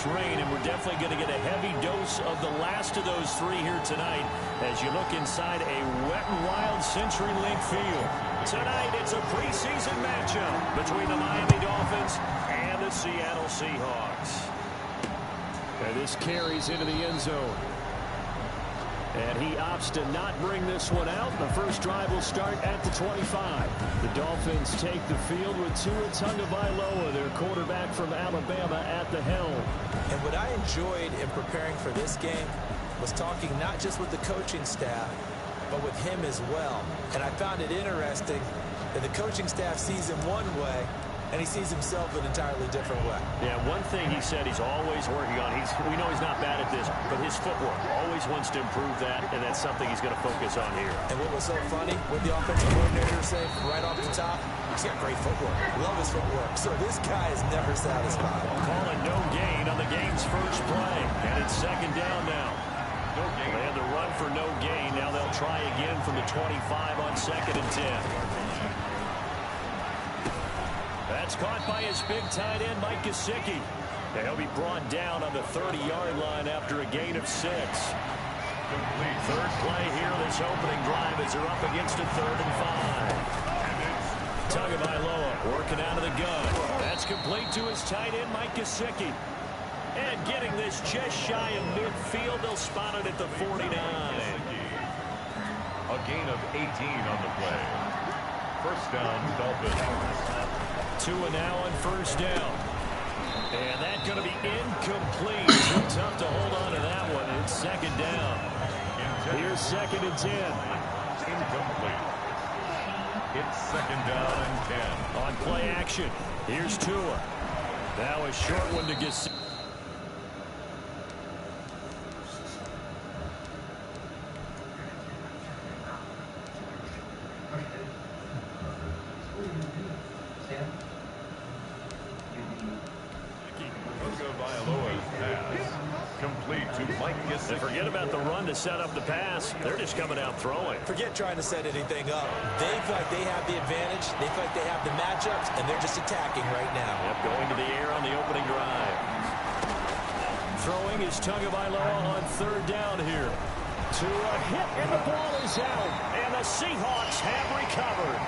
its reign, and we're definitely going to get a heavy dose of the last of those three here tonight as you look inside a Wet n Wild CenturyLink field. Tonight, it's a preseason matchup between the Miami Dolphins and the Seattle Seahawks. And this carries into the end zone. And he opts to not bring this one out. The first drive will start at the 25. The Dolphins take the field with Tua Tagovailoa, their quarterback from Alabama, at the helm. And what I enjoyed in preparing for this game was talking not just with the coaching staff, but with him as well. And I found it interesting that the coaching staff sees him one way, and he sees himself an entirely different way. Yeah, one thing he said he's always working on, we know he's not bad at this, but his footwork, always wants to improve that, and that's something he's going to focus on here. And what was so funny, with the offensive coordinator saying right off the top, he's got great footwork. Love his footwork. So this guy is never satisfied. Call it no gain on the game's first play, and it's second down now. No gain. They had the run for no gain. Now they'll try again from the 25 on 2nd and 10. That's caught by his big tight end, Mike Gesicki. And he'll be brought down on the 30-yard line after a gain of 6. Third play here this opening drive as they're up against a 3rd and 5. Tagovailoa working out of the gun. That's complete to his tight end, Mike Gesicki. And getting this just shy of midfield, they'll spot it at the 49. A gain of 18 on the play. First down, Dolphins. Tua now on first down. And that's going to be incomplete. Too tough to hold on to that one. It's second down. Here's 2nd and 10. Incomplete. It's second down and 10. On play action, here's Tua. Now a short one to Gesicki. They forget about the run to set up the pass. They're just coming out throwing. Forget trying to set anything up. They feel like they have the advantage. They feel like they have the matchups, and they're just attacking right now. Yep, going to the air on the opening drive. Throwing is Tagovailoa on 3rd down here. To a hit, and the ball is out. And the Seahawks have recovered.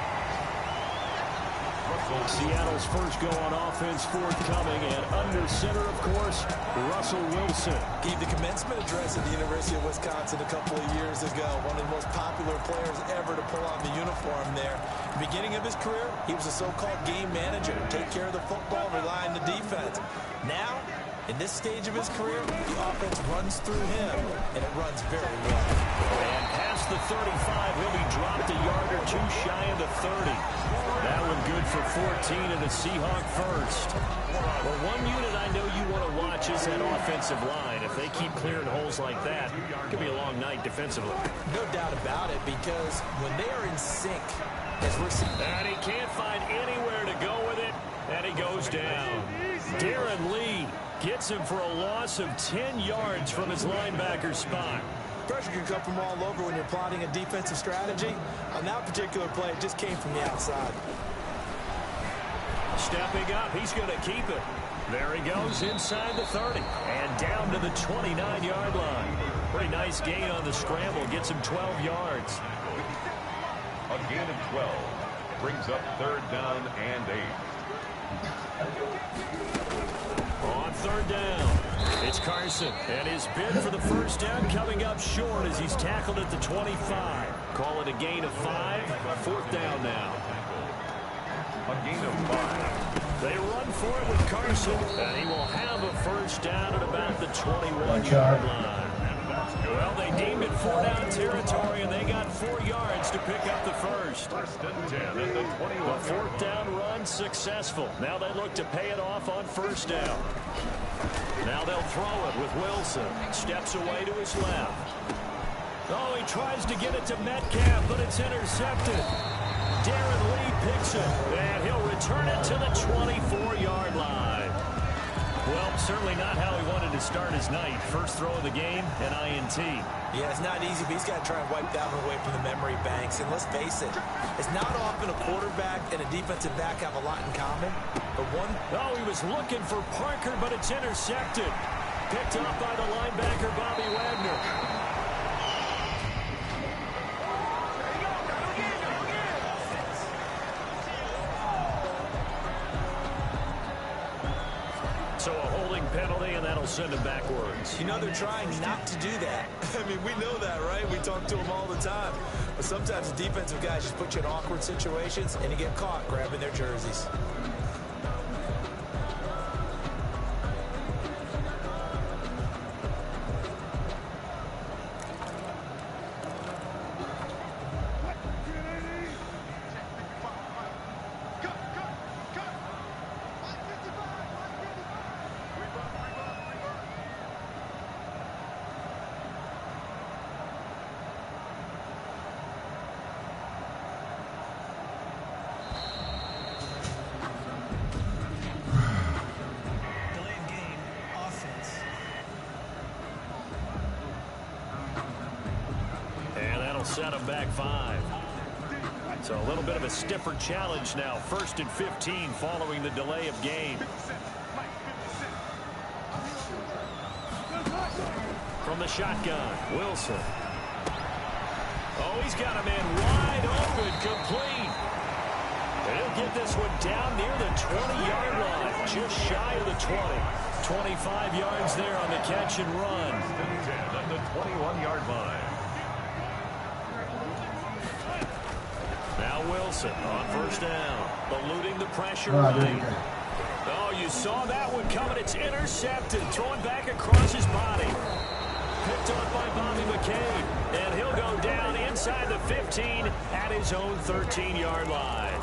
Seattle's first go on offense forthcoming, and under center, of course, Russell Wilson. Gave the commencement address at the University of Wisconsin a couple of years ago. One of the most popular players ever to pull on the uniform there. Beginning of his career, he was a so-called game manager. Take care of the football, rely on the defense. Now, in this stage of his career, the offense runs through him, and it runs very well. And past the 35, he'll be dropped a yard or two shy of the 30. That one good for 14 and a Seahawk first. Well, one unit I know you want to watch is that offensive line. If they keep clearing holes like that, it could be a long night defensively. No doubt about it, because when they are in sync, as we're seeing. And he can't find anywhere to go with it, and he goes down. Darren Lee gets him for a loss of 10 yards from his linebacker spot. Pressure can come from all over when you're plotting a defensive strategy. On that particular play, it just came from the outside. Stepping up, he's going to keep it. There he goes inside the 30 and down to the 29-yard line. Pretty nice gain on the scramble. Gets him 12 yards. A gain of 12 brings up 3rd down and 8. On 3rd down, it's Carson, and his bid for the first down coming up short as he's tackled at the 25. Call it a gain of 5. 4th down now. A gain of 5. They run for it with Carson, and he will have a first down at about the 21-yard line. Well, they deemed it 4-down territory, and they got 4 yards to pick up the first. First and 10 at the 21. The 4th down run successful. Now they look to pay it off on first down. Now they'll throw it with Wilson. Steps away to his left. Oh, he tries to get it to Metcalf, but it's intercepted. Darren Lee picks it, and he'll return it to the 24-yard line. Well, Certainly not how he wanted to start his night. First throw of the game, an INT. Yeah, it's not easy, but he's got to try and wipe that one away from the memory banks. And let's face it, it's not often a quarterback and a defensive back have a lot in common. But one... Oh, he was looking for Parker, but it's intercepted. Picked up by the linebacker, Bobby Wagner. So a holding penalty, and that'll send him backwards. You know, they're trying not to do that. I mean, we know that, right? We talk to them all the time. But sometimes the defensive guys just put you in awkward situations, and you get caught grabbing their jerseys. Set him back 5. So a little bit of a stiffer challenge now. 1st and 15 following the delay of game. From the shotgun, Wilson. Oh, he's got a man wide open, complete. And he'll get this one down near the 20-yard line, just shy of the 20. 25 yards there on the catch and run. At the 21-yard line. Now Wilson on 1st down, eluding the pressure line. Oh, you saw that one coming. It's intercepted, thrown back across his body. Picked up by Bobby McCabe, and he'll go down inside the 15 at his own 13-yard line.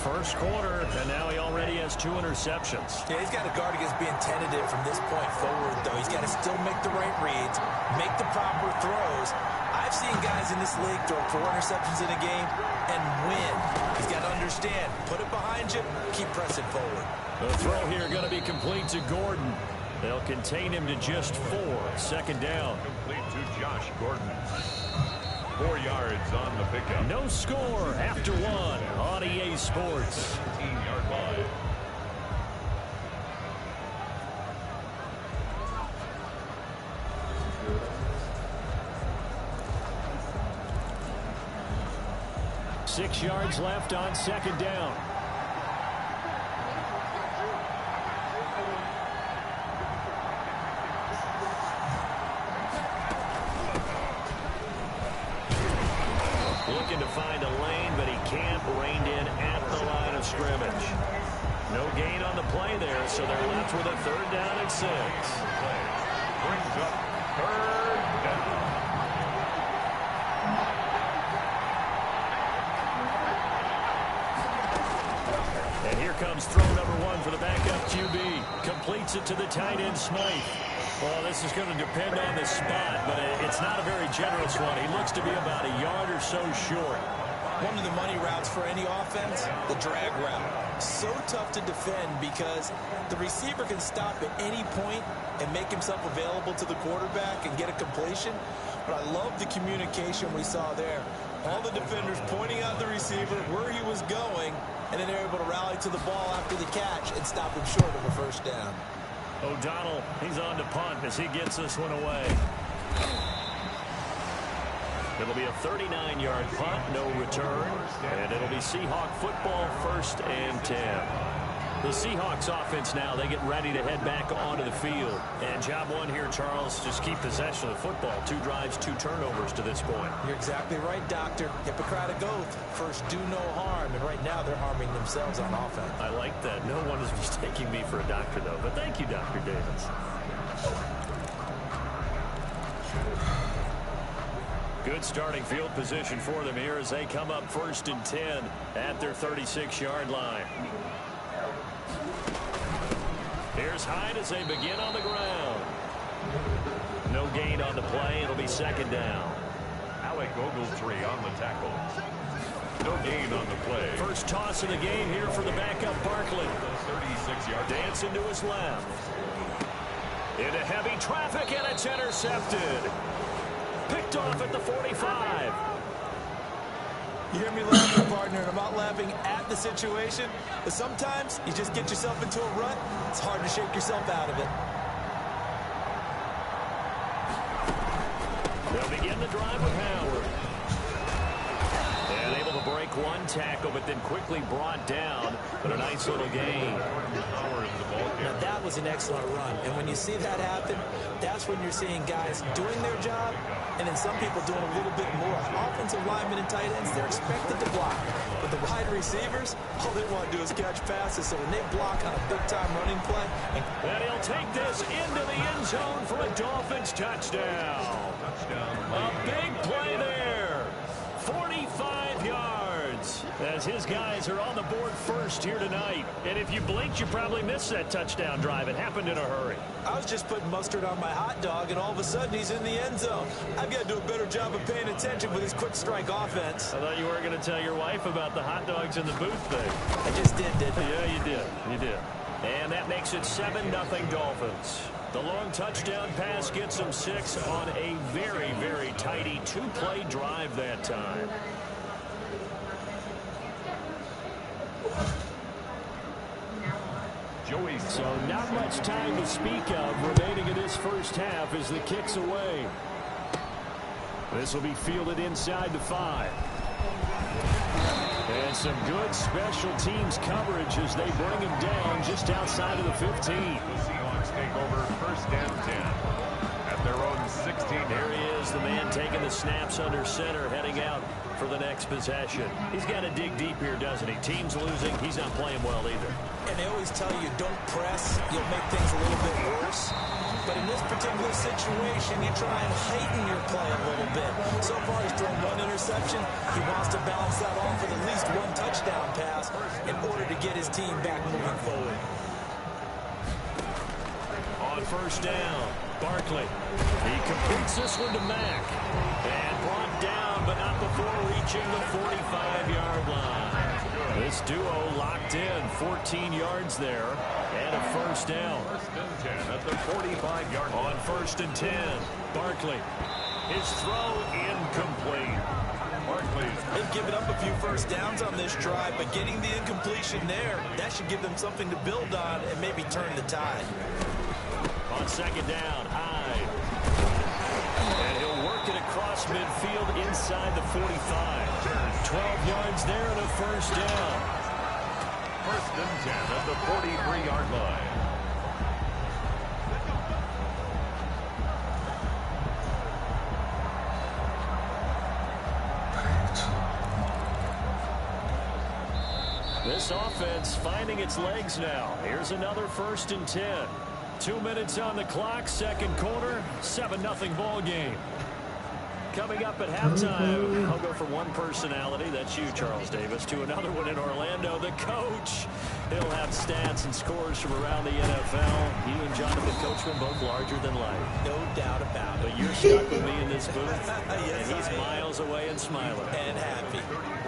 First quarter, and now he already has 2 interceptions. Yeah, he's got to guard against being tentative from this point forward, though. He's got to still make the right reads, make the proper throws. I've seen guys in this league throw 4 interceptions in a game and win. He's got to understand, put it behind you, keep pressing forward. The throw here going to be complete to Gordon. They'll contain him to just 4. 2nd down. Complete to Josh Gordon. 4 yards on the pickup. No score after 1 on EA Sports. 18-yard line. Six yards left on 2nd down. Looking to find a lane, but he can't. Reined in at the line of scrimmage. No gain on the play there, so they're left with a 3rd down and 6. Brings up 3rd down. And here comes throw number 1 for the backup QB. Completes it to the tight end, Smythe. Well, this is going to depend on the spot, but it's not a very generous one. He looks to be about a yard or so short. One of the money routes for any offense, the drag route. So tough to defend because the receiver can stop at any point and make himself available to the quarterback and get a completion. But I love the communication we saw there. All the defenders pointing out the receiver, where he was going, and then they're able to rally to the ball after the catch and stop him short of a 1st down. O'Donnell, he's on to punt as he gets this one away. It'll be a 39-yard punt, no return, and it'll be Seahawk football, 1st and 10. The Seahawks offense now, they get ready to head back onto the field. And job 1 here, Charles, just keep possession of the football. 2 drives, 2 turnovers to this point. You're exactly right, Doctor. Hippocratic oath. First, do no harm. And right now, they're harming themselves on offense. I like that. No one is mistaking me for a doctor, though. But thank you, Dr. Davis. Good starting field position for them here as they come up 1st and 10 at their 36-yard line. Here's Hyde as they begin on the ground. No gain on the play. It'll be 2nd down. Alec Ogletree on the tackle. No gain on the play. First toss of the game here for the backup Barkley. 36-yard dancing to his left. Into heavy traffic, and it's intercepted. Picked off at the 45. You hear me laughing, partner, and I'm not laughing at the situation, but sometimes you just get yourself into a rut. It's hard to shake yourself out of it. They'll begin the drive with Howard. And able to break one tackle, but then quickly brought down. But a nice little gain. Now, that was an excellent run. And when you see that happen, that's when you're seeing guys doing their job, and then some people doing a little bit more. Offensive linemen and tight ends, they're expected to block. But the wide receivers, all they want to do is catch passes. So when they block on a big-time running play. And he'll take this into the end zone for a Dolphins touchdown. A big play there. 45 yards as his guys are on the board first here tonight. And if you blinked, you probably missed that touchdown drive. It happened in a hurry. I was just putting mustard on my hot dog, and all of a sudden he's in the end zone. I've got to do a better job of paying attention with his quick strike offense. I thought you weren't going to tell your wife about the hot dogs in the booth thing. I just didn't I? Yeah, you did. You did. And that makes it 7-0 Dolphins. The long touchdown pass gets them 6 on a very, very tidy 2-play drive that time. So not much time to speak of remaining in this first half as the kick's away. This will be fielded inside the 5. And some good special teams coverage as they bring him down just outside of the 15. The Seahawks take over first and 10 at their own 16. There he is, the man taking the snaps under center, heading out for the next possession. He's got to dig deep here, doesn't he? Team's losing. He's not playing well either. And they always tell you, don't press. You'll make things a little bit worse. But in this particular situation, you try and heighten your play a little bit. So far, he's thrown 1 interception. He wants to balance that off with at least 1 touchdown pass in order to get his team back moving forward. On first down, Barkley. He completes this one to Mack. And brought down, but not before reaching the 45-yard line. This duo locked in, 14 yards there, and a first down. First and 10 at the 45-yard line. On first and 10, Barkley. His throw incomplete. They've given up a few first downs on this drive, but getting the incompletion there, that should give them something to build on and maybe turn the tide. On second down, Hyde. And he'll work it across midfield inside the 45. 12 yards there and a first down. First and 10 at the 43-yard line. This offense finding its legs now. Here's another first and 10. 2 minutes on the clock, second quarter, 7-0 ball game. Coming up at halftime, I'll go from one personality, that's you, Charles Davis, to another one in Orlando, the coach. He'll have stats and scores from around the NFL. You and Jonathan Coachman both larger than life. No doubt about it. But you're stuck with me in this booth, Yes, and he's miles away and smiling. And happy.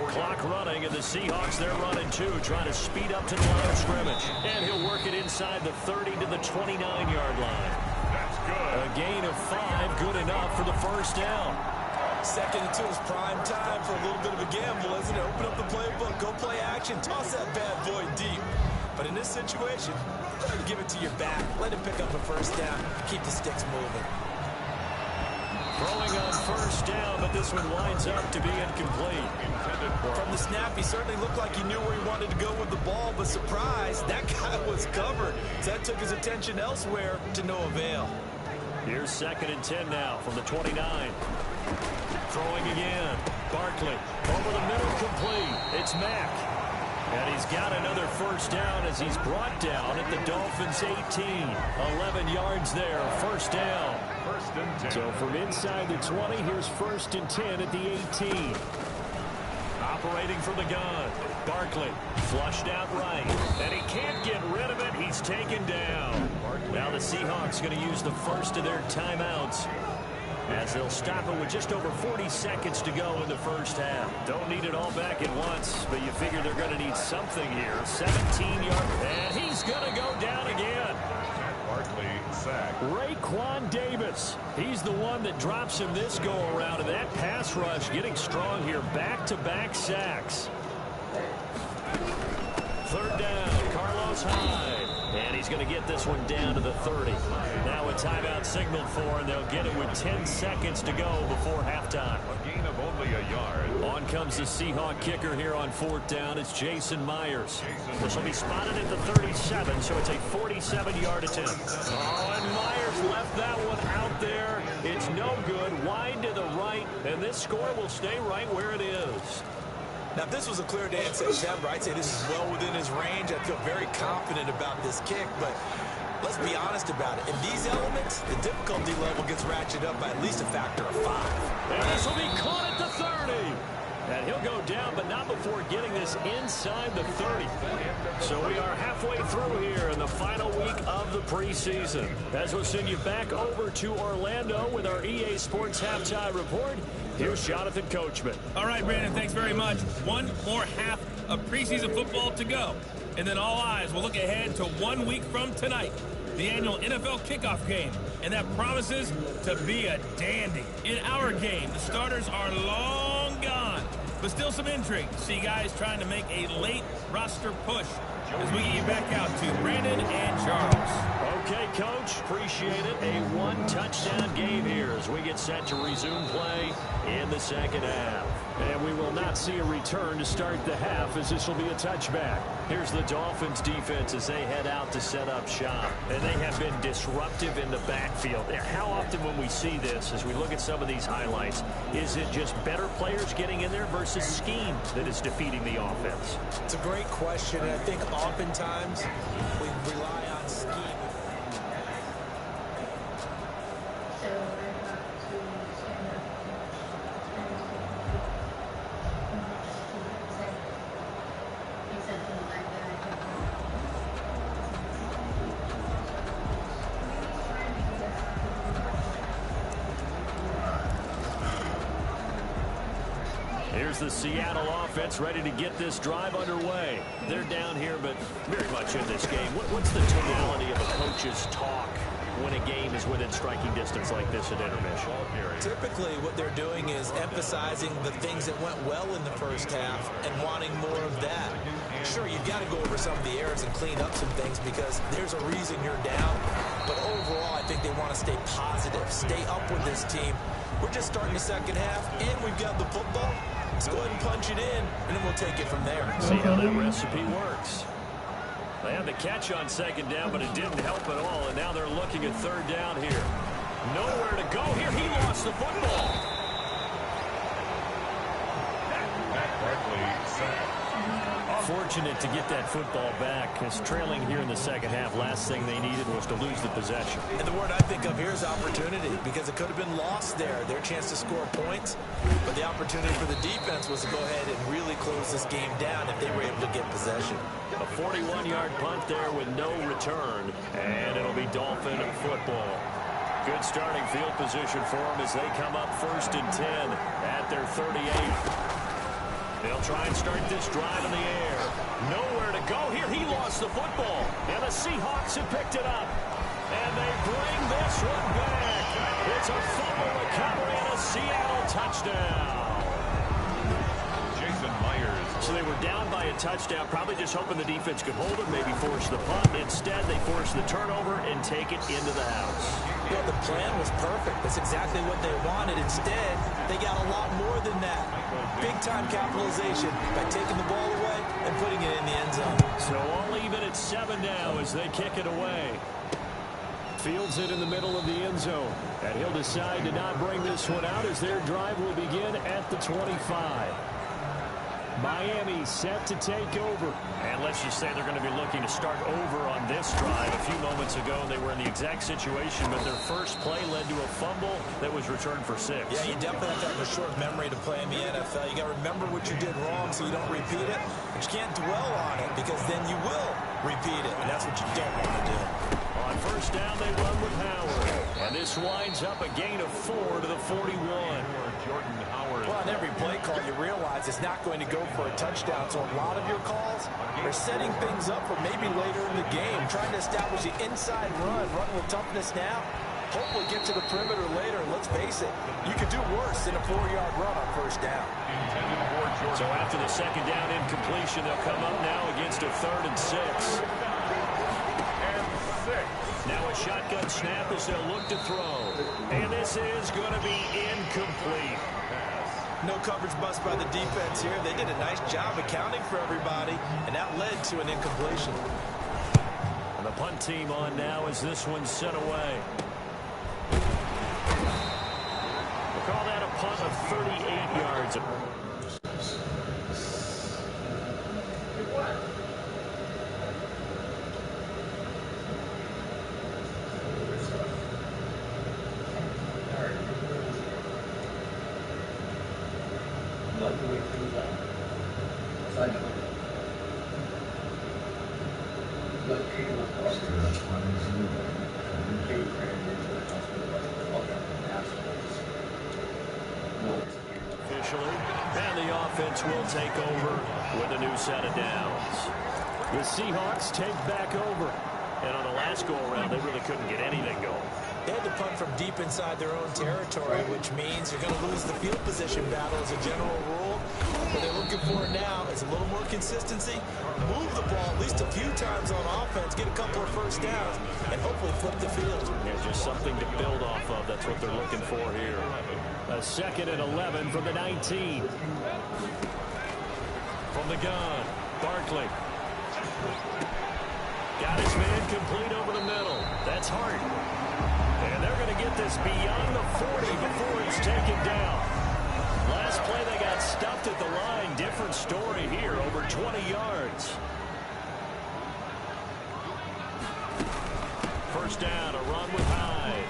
Clock running, and the Seahawks, they're running too, trying to speed up to the line of scrimmage. And he'll work it inside the 30 to the 29-yard line. That's good. A gain of 5, good enough for the first down. Second and 2 is prime time for a little bit of a gamble, isn't it? Open up the playbook, go play action, toss that bad boy deep. But in this situation, give it to your back. Let him pick up a first down. Keep the sticks moving. Throwing on first down, but this one winds up to be incomplete. From the snap, he certainly looked like he knew where he wanted to go with the ball, but surprise, that guy was covered. So that took his attention elsewhere to no avail. Here's second and 10 now from the 29. Throwing again. Barkley over the middle, complete. It's Mack. And he's got another first down as he's brought down at the Dolphins' 18. 11 yards there, first down. First and 10. So from inside the 20, here's first and 10 at the 18. Operating from the gun. Barkley flushed out right. And he can't get rid of it. He's taken down. Now the Seahawks going to use the first of their timeouts. as they'll stop it with just over 40 seconds to go in the first half. Don't need it all back at once, but you figure they're going to need something here. 17-yard, and he's going to go down again. Raekwon Davis. He's the one that drops him this go-around, and that pass rush getting strong here. Back-to-back sacks. Third down, Carlos Hyde. And he's going to get this one down to the 30. Now a timeout signaled for, and they'll get it with 10 seconds to go before halftime. A gain of only a yard. On comes the Seahawk kicker here on fourth down. It's Jason Myers. This will be spotted at the 37, so it's a 47-yard attempt. Oh, and Myers left that one out there. It's no good. Wide to the right, and this score will stay right where it is. Now, if this was a clear day in September, I'd say this is well within his range. I feel very confident about this kick, but let's be honest about it. In these elements, the difficulty level gets ratcheted up by at least a factor of 5. And this will be caught at the 30. And he'll go down, but not before getting this inside the 30. So we are halfway through here in the final week of the preseason. As we'll send you back over to Orlando with our EA Sports Halftime Report. Here's Jonathan Coachman. All right, Brandon, thanks very much. One more half of preseason football to go. And then all eyes will look ahead to 1 week from tonight, the annual NFL kickoff game. And that promises to be a dandy. In our game, the starters are long gone, but still some intrigue. See guys trying to make a late roster push as we get you back out to Brandon and Charles. Okay, Coach, appreciate it. A one-touchdown game here as we get set to resume play in the second half. And we will not see a return to start the half, as this will be a touchback. Here's the Dolphins defense as they head out to set up shop. And they have been disruptive in the backfield. How often when we see this, as we look at some of these highlights, is it just better players getting in there versus scheme that is defeating the offense? It's a great question, and I think oftentimes we rely on scheme. Here's the Seattle offense ready to get this drive underway. They're down here, but very much in this game. What's the tonality of a coach's talk when a game is within striking distance like this at intermission? Typically, what they're doing is emphasizing the things that went well in the first half and wanting more of that. Sure, you've got to go over some of the errors and clean up some things because there's a reason you're down. But overall, I think they want to stay positive, stay up with this team. We're just starting the second half, and we've got the football. Let's go ahead and punch it in, and then we'll take it from there. See how that recipe works. They had the catch on second down, but it didn't help at all, and now they're looking at third down here. Nowhere to go here. He lost the football. Fortunate to get that football back, because trailing here in the second half, last thing they needed was to lose the possession. And the word I think of here is opportunity, because it could have been lost there, their chance to score points. But the opportunity for the defense was to go ahead and really close this game down if they were able to get possession. A 41-yard punt there with no return, and it'll be Dolphin football. Good starting field position for them as they come up 1st and 10 at their 38. They'll try and start this drive in the air. Nowhere to go here. He lost the football. And the Seahawks have picked it up. And they bring this one back. It's a fumble recovery and a Seattle touchdown. Jason Myers. So they were down by a touchdown, probably just hoping the defense could hold it, maybe force the punt. Instead, they force the turnover and take it into the house. You know, the plan was perfect. That's exactly what they wanted. Instead, they got a lot more than that. Big-time capitalization by taking the ball away and putting it in the end zone. So all even at 7 now as they kick it away. Fields it in the middle of the end zone. And he'll decide to not bring this one out as their drive will begin at the 25. Miami set to take over. And let's just say they're going to be looking to start over on this drive. A few moments ago, they were in the exact situation, but their first play led to a fumble that was returned for 6. Yeah, you definitely have to have a short memory to play in the NFL. You got to remember what you did wrong so you don't repeat it. But you can't dwell on it because then you will repeat it, and that's what you don't want to do. On first down, they run with Howard. And this winds up a gain of 4 to the 41. Well, on every play call, you realize it's not going to go for a touchdown. So a lot of your calls are setting things up for maybe later in the game, trying to establish the inside run with toughness now. Hopefully get to the perimeter later. And let's face it, you could do worse than a 4-yard run on first down. So after the second down incompletion, they'll come up now against a 3rd and 6. Now a shotgun snap as they'll look to throw. And this is going to be incomplete. No coverage bust by the defense here. They did a nice job accounting for everybody, and that led to an incompletion. And the punt team on now as this one's sent away. We'll call that a punt of 38 yards. And the offense will take over with a new set of downs. The Seahawks take back over. And on the last go-around, they really couldn't get anything going. They had to punt from deep inside their own territory, which means you're going to lose the field position battle as a general rule. What they're looking for now is a little more consistency. Move the ball at least a few times on offense, get a couple of first downs, and hopefully flip the field. There's just something to build off of. That's what they're looking for here. A 2nd and 11 from the 19. From the gun, Barkley. Got his man complete over the middle. That's Hart. And they're going to get this beyond the 40 before it's taken down. Last play they got stuffed at the line. Different story here, over 20 yards. First down, a run with Hyde.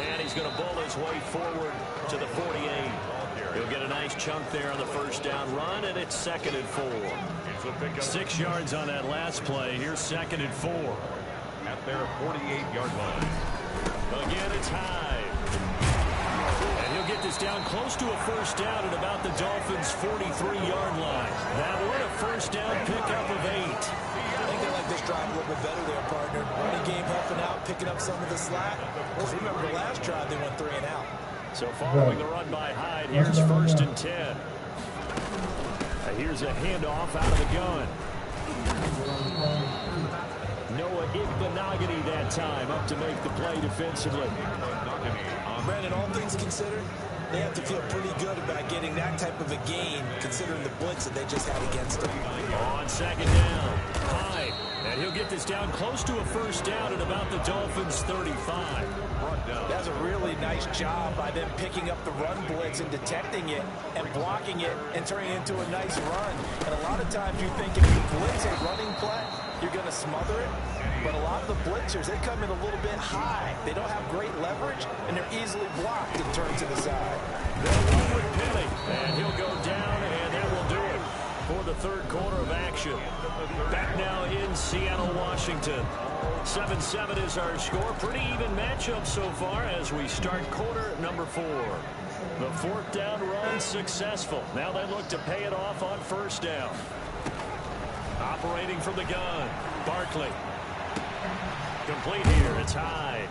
And he's going to bull his way forward to the 48. He'll get a nice chunk there on the first down run, and it's 2nd and 4. 6 yards on that last play. Here's 2nd and 4. At their 48-yard line. Again, it's Hyde. And he'll get this down close to a first down at about the Dolphins' 43-yard line. That one a first down pickup of 8. I think they like this drive a little bit better there, partner. Running game helping out, picking up some of the slack. Because remember, the last drive they went 3 and out. So following the run by Hyde, here's 1st and 10. Here's a handoff out of the gun. Noah Igbenogany that time up to make the play defensively. Brandon, all things considered, they have to feel pretty good about getting that type of a gain, considering the blitz that they just had against them. On 2nd down, Hyde. And he'll get this down close to a first down at about the Dolphins' 35. That's a really nice job by them picking up the run blitz and detecting it and blocking it and turning it into a nice run. And a lot of times you think if you blitz a running play, you're going to smother it. But a lot of the blitzers, they come in a little bit high. They don't have great leverage, and they're easily blocked and turned to the side. They'll run with Penny, and he'll go down, and that will do it for the 3rd quarter of action. Back now in Seattle, Washington. 7-7 is our score. Pretty even matchup so far as we start quarter number 4. The 4th down run successful. Now they look to pay it off on first down. Operating from the gun, Barkley. Complete here, it's Hyde.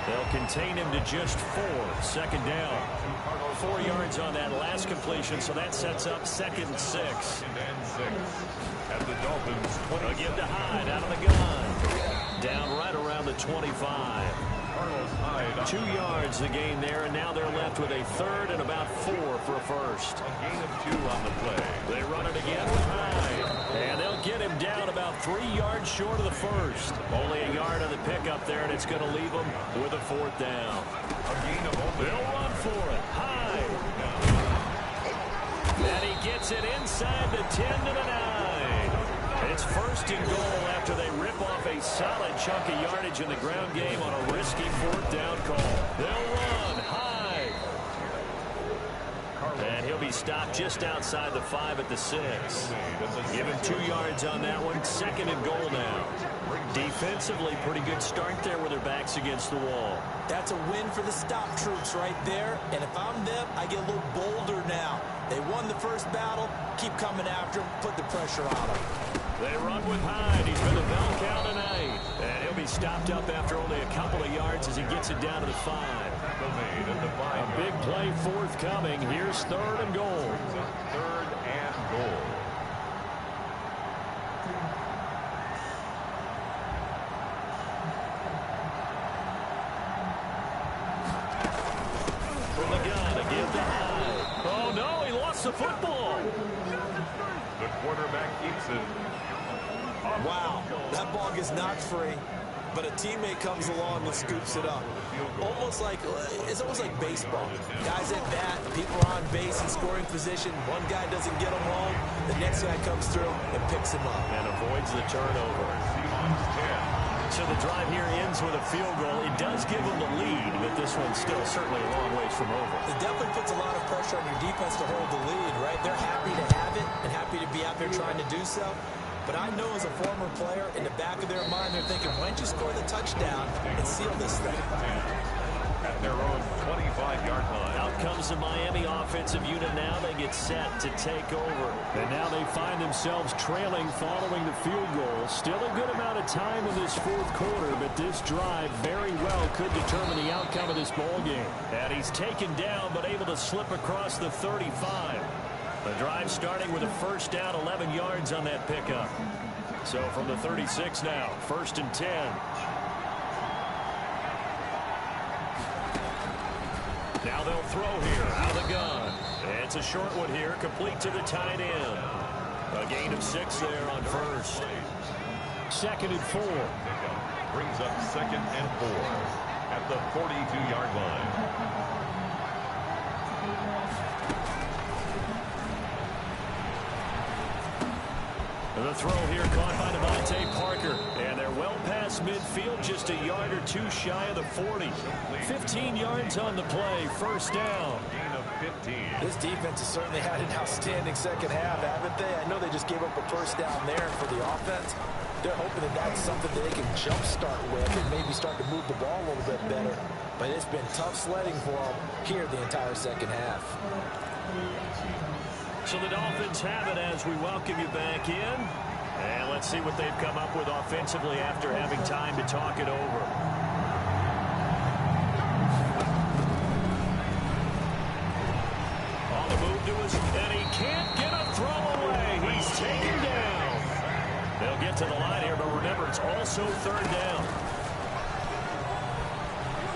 They'll contain him to just 4. 2nd down. 4 yards on that last completion, so that sets up 2nd and 6. At the Dolphins' 20. They'll give to Hyde out of the gun. Down right around the 25. 2 yards the gain there, and now they're left with a 3rd and about 4 for a first. A gain of 2 on the play. They run it again with Hyde. And they'll get him down about 3 yards short of the first. Only a yard on the pickup there, and it's going to leave them with a 4th down. A gain of only. They'll run for it. Hyde. And he gets it inside the 10 to the 9. It's 1st and goal after they rip off a solid chunk of yardage in the ground game on a risky 4th down call. They'll run. Hyde. And he'll he'll be stopped just outside the 5 at the 6. Give him 2 yards on that one. 2nd and goal now. Defensively, pretty good start there with their backs against the wall. That's a win for the stop troops right there. And if I'm them, I get a little bolder now. They won the first battle. Keep coming after him. Put the pressure on him. They run with Hyde. He's been a bell cow tonight. And he'll be stopped up after only a couple of yards as he gets it down to the 5. A big play forthcoming. Here's 3rd and goal. 3rd and goal. From the gun, a give to Hyde. Oh, no, he lost the football. The quarterback keeps it. Wow, that ball gets knocked free, but a teammate comes along and scoops it up. It's almost like baseball. Guys at bat, people are on base in scoring position. One guy doesn't get him home, the next guy comes through and picks him up. And avoids the turnover. So the drive here ends with a field goal. It does give them the lead, but this one's still certainly a long ways from over. It definitely puts a lot of pressure on your defense to hold the lead, right? They're happy to have it and happy to be out there trying to do so. But I know as a former player, in the back of their mind, they're thinking, why don't you score the touchdown and seal this thing? At their own 25-yard line. Out comes the Miami offensive unit now. They get set to take over. And now they find themselves trailing following the field goal. Still a good amount of time in this 4th quarter, but this drive very well could determine the outcome of this ball game. And he's taken down, but able to slip across the 35. The drive starting with a 1st down, 11 yards on that pickup. So from the 36 now, 1st and 10. Now they'll throw here, out of the gun. It's a short one here, complete to the tight end. A gain of 6 there on 1st. 2nd and 4. Brings up 2nd and 4 at the 42-yard line. The throw here caught by Devontae Parker. And they're well past midfield, just a yard or 2 shy of the 40. 15 yards on the play, 1st down. Gain of 15. This defense has certainly had an outstanding second half, haven't they? I know they just gave up a 1st down there for the offense. They're hoping that that's something that they can jumpstart with and maybe start to move the ball a little bit better. But it's been tough sledding for them here the entire second half. So the Dolphins have it as we welcome you back in. And let's see what they've come up with offensively after having time to talk it over. On the move to his, and he can't get a throw away. He's taken down. They'll get to the line here, but remember, it's also 3rd down.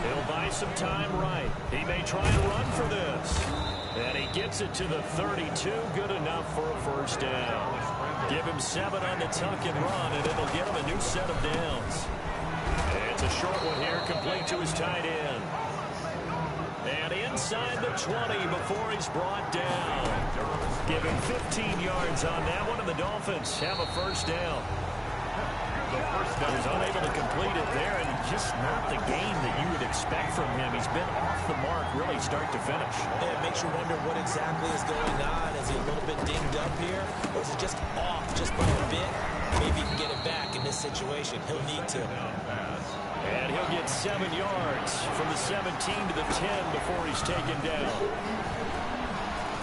He'll buy some time right. He may try and run for this. And he gets it to the 32. Good enough for a 1st down. Give him 7 on the tuck and run, and it'll get him a new set of downs. It's a short one here, complete to his tight end. And inside the 20 before he's brought down. Give him 15 yards on that one, and the Dolphins have a 1st down. The 1st down is unable to complete it there, and just not the game that you would expect from him. He's been off the mark really start to finish. Yeah, it makes you wonder what exactly is going on. Is he a little bit dinged up here? Or is it just off just by a bit? Maybe he can get it back in this situation. He'll need to. And he'll get 7 yards from the 17 to the 10 before he's taken down.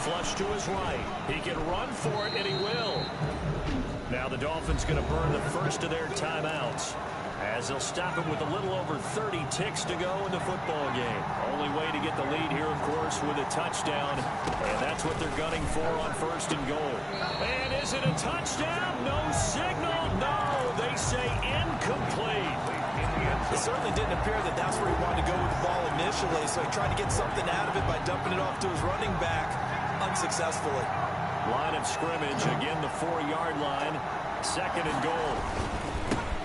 Flush to his right. He can run for it, and he will. Now the Dolphins going to burn the 1st of their timeouts as they'll stop it with a little over 30 ticks to go in the football game. Only way to get the lead here, of course, with a touchdown, and that's what they're gunning for on 1st and goal. And is it a touchdown? No signal. No, they say incomplete. It certainly didn't appear that that's where he wanted to go with the ball initially, so he tried to get something out of it by dumping it off to his running back unsuccessfully. Line of scrimmage, again the 4-yard line. 2nd and goal.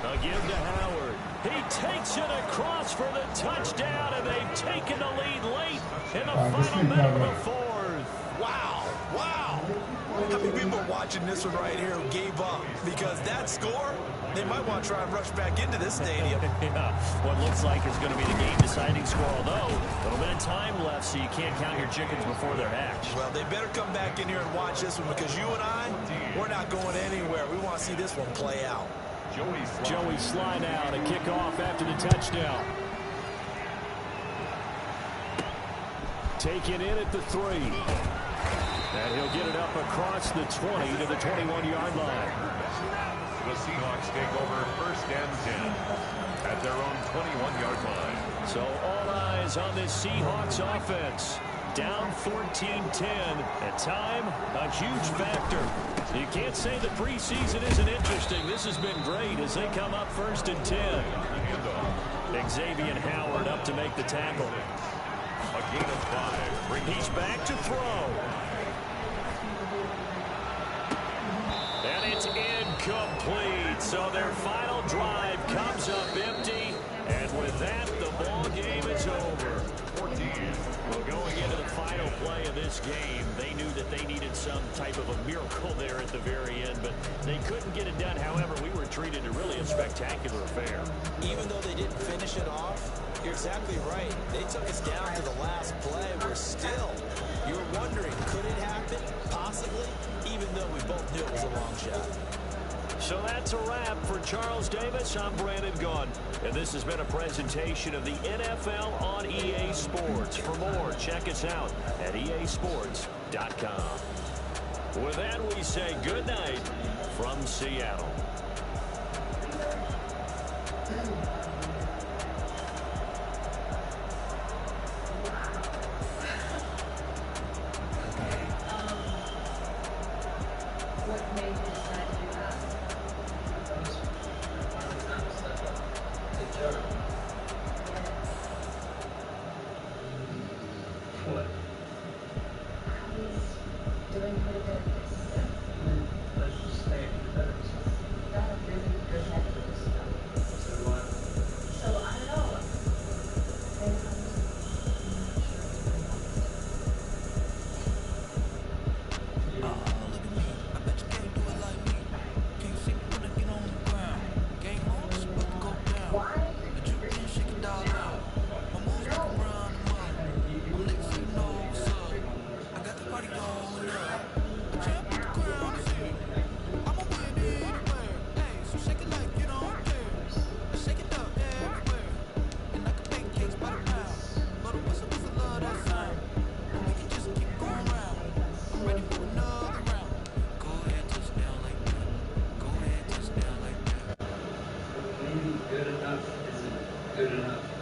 A give to Howard. He takes it across for the touchdown, and they've taken the lead late in the final minute of the 4th. Wow, wow. How many people are watching this one right here who gave up? Because that score, They might want to try and rush back into this stadium. Yeah, what looks like is going to be the game-deciding score, although a little bit of time left, so you can't count your chickens before they're hatched. Well, they better come back in here and watch this one, because you and I, we're not going anywhere. We want to see this one play out. Joey slide out, a kickoff after the touchdown. Taken in at the 3. And he'll get it up across the 20 to the 21-yard line. The Seahawks take over 1st and 10 at their own 21-yard line. So all eyes on this Seahawks offense. Down 14-10. At time, a huge factor. You can't say the preseason isn't interesting. This has been great as they come up 1st and 10. Xavier Howard up to make the tackle. A gain of 5. He's back to throw. And it's incomplete. So their final drive comes up empty. And with that, the ball game is over. 14. Well, going into the final play of this game, they knew that they needed some type of a miracle there at the very end, but they couldn't get it done. However, we were treated to really a spectacular affair. Even though they didn't finish it off, you're exactly right. They took us down to the last play. We're still, you're wondering, could it happen? Possibly, even though we both knew it was a long shot. So that's a wrap for Charles Davis. I'm Brandon Gaudin, and this has been a presentation of the NFL on EA Sports. For more, check us out at easports.com. With that, we say good night from Seattle. Good enough isn't good enough.